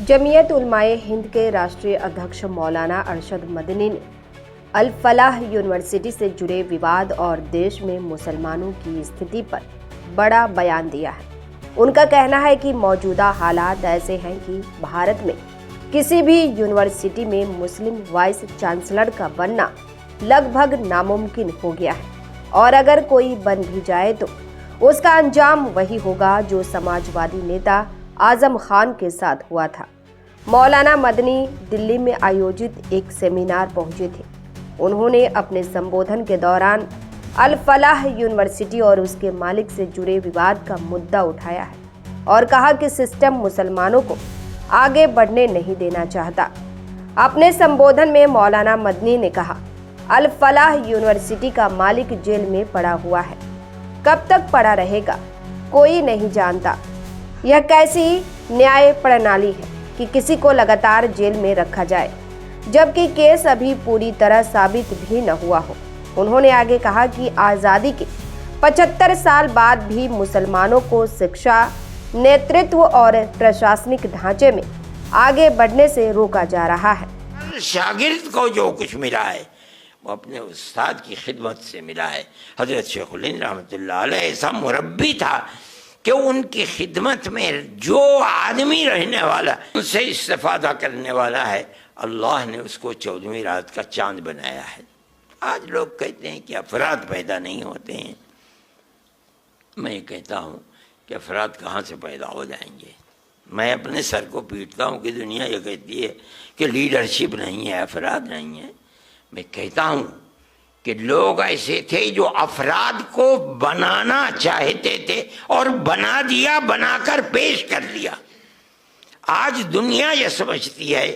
जमीयत उलमाए हिंद के राष्ट्रीय अध्यक्ष मौलाना अरशद मदनी ने अल फलाह यूनिवर्सिटी से जुड़े विवाद और देश में मुसलमानों की स्थिति पर बड़ा बयान दिया है। उनका कहना है कि मौजूदा हालात ऐसे हैं कि भारत में किसी भी यूनिवर्सिटी में मुस्लिम वाइस चांसलर का बनना लगभग नामुमकिन हो गया है और अगर कोई बन भी जाए तो उसका अंजाम वही होगा जो समाजवादी नेता आजम खान के साथ हुआ था। मौलाना मदनी दिल्ली में आयोजित एक सेमिनार पहुंचे थे। उन्होंने अपने संबोधन के दौरान अल फलाह यूनिवर्सिटी और उसके मालिक से जुड़े विवाद का मुद्दा उठाया है और कहा कि सिस्टम मुसलमानों को आगे बढ़ने नहीं देना चाहता। अपने संबोधन में मौलाना मदनी ने कहा, अल फलाह यूनिवर्सिटी का मालिक जेल में पड़ा हुआ है, कब तक पड़ा रहेगा कोई नहीं जानता। यह कैसी न्याय प्रणाली है कि किसी को लगातार जेल में रखा जाए जबकि केस अभी पूरी तरह साबित भी न हुआ हो। उन्होंने आगे कहा कि आज़ादी के 75 साल बाद भी मुसलमानों को शिक्षा, नेतृत्व और प्रशासनिक ढांचे में आगे बढ़ने से रोका जा रहा है। शागिर्द को जो कुछ मिला है वो अपने उस्ताद की खिदमत से मिला है। हजरत शेखुल हिंद रहमतुल्लाह अलैह ऐसा मुरब्बी था कि उनकी खिदमत में जो आदमी रहने वाला, उनसे इस्तिफादा करने वाला है, अल्लाह ने उसको 14वीं रात का चांद बनाया है। आज लोग कहते हैं कि अफराद पैदा नहीं होते हैं। मैं कहता हूँ कि अफराद कहाँ से पैदा हो जाएंगे। मैं अपने सर को पीटता हूँ कि दुनिया ये कहती है कि लीडरशिप नहीं है, अफराद नहीं है। मैं कहता हूँ कि लोग ऐसे थे जो अफराद को बनाना चाहते थे और बना दिया, बनाकर पेश कर दिया। आज दुनिया ये समझती है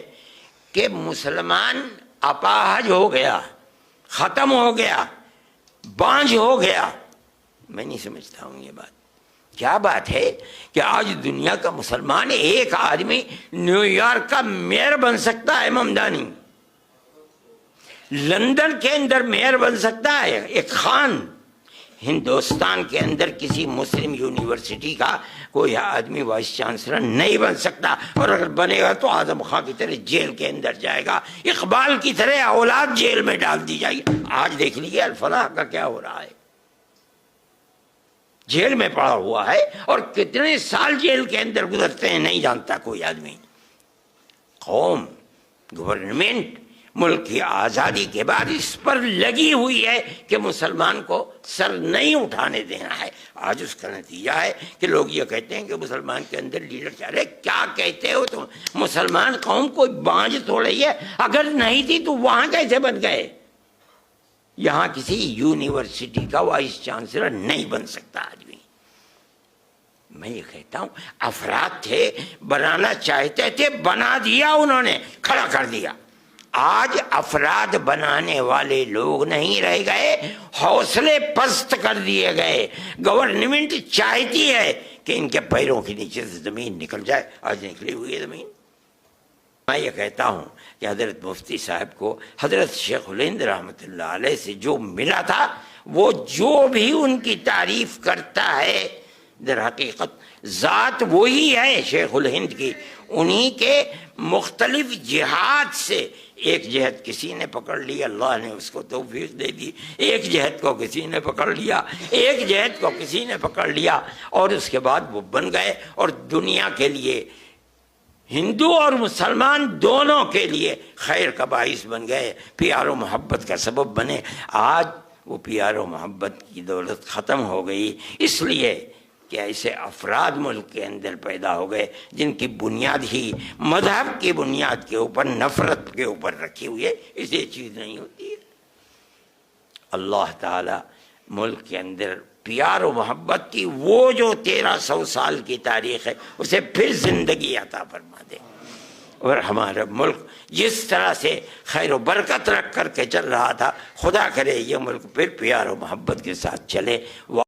कि मुसलमान अपाहज हो गया, ख़त्म हो गया, बांझ हो गया। मैं नहीं समझता हूँ ये बात। क्या बात है कि आज दुनिया का मुसलमान एक आदमी न्यूयॉर्क का मेयर बन सकता है, ममदानी लंदन के अंदर मेयर बन सकता है, एक खान हिंदुस्तान के अंदर किसी मुस्लिम यूनिवर्सिटी का कोई आदमी वाइस चांसलर नहीं बन सकता, और अगर बनेगा तो आजम खान की तरह जेल के अंदर जाएगा, इकबाल की तरह औलाद जेल में डाल दी जाएगी। आज देख लीजिए अल फलाह का क्या हो रहा है, जेल में पड़ा हुआ है और कितने साल जेल के अंदर गुजरते हैं नहीं जानता कोई आदमी। कौम, गवर्नमेंट मुल्क की आज़ादी के बाद इस पर लगी हुई है कि मुसलमान को सर नहीं उठाने देना है। आज उसका नतीजा है कि लोग ये कहते हैं कि मुसलमान के अंदर लीडर चाह रहे। क्या कहते हो तुम? मुसलमान कौम कोई बांझ थोड़ी है, अगर नहीं थी तो वहाँ कैसे बन गए? यहाँ किसी यूनिवर्सिटी का वाइस चांसलर नहीं बन सकता आदमी। मैं ये कहता हूँ अफराद थे, बनाना चाहते थे, बना दिया उन्होंने, खड़ा कर दिया। आज अफराद बनाने वाले लोग नहीं रह गए, हौसले पस्त कर दिए गए। गवर्नमेंट चाहती है कि इनके पैरों के नीचे से जमीन निकल जाए, आज निकली हुई है जमीन। मैं ये कहता हूँ कि हजरत मुफ्ती साहब को हजरत शेखुल हिंद रहमतुल्लाह अलैह से जो मिला था, वो जो भी उनकी तारीफ करता है दर हकीकत ज़ात वही है शेखुल हिंद की। उन्हीं के मुख्तलिफ जिहाद से एक जहद किसी ने पकड़ लिया, अल्लाह ने उसको तौफीक दे दी, एक जहद को किसी ने पकड़ लिया, एक जहद को किसी ने पकड़ लिया, और उसके बाद वो बन गए और दुनिया के लिए, हिंदू और मुसलमान दोनों के लिए खैर का बाइस बन गए, प्यार और मोहब्बत का सबब बने। आज वो प्यार और मोहब्बत की दौलत ख़त्म हो गई, इसलिए कि ऐसे अफराद मुल्क के अंदर पैदा हो गए जिनकी बुनियाद ही मजहब की बुनियाद के ऊपर, नफरत के ऊपर रखी हुई है। इसे चीज़ नहीं होती है। अल्लाह ताला मुल्क के अंदर प्यार और मोहब्बत की वो जो 1300 साल की तारीख़ है उसे फिर ज़िंदगी अता फरमा दे, और हमारा मुल्क जिस तरह से खैर व बरकत रख कर के चल रहा था, खुदा करे ये मुल्क फिर प्यार और मोहब्बत के साथ चले।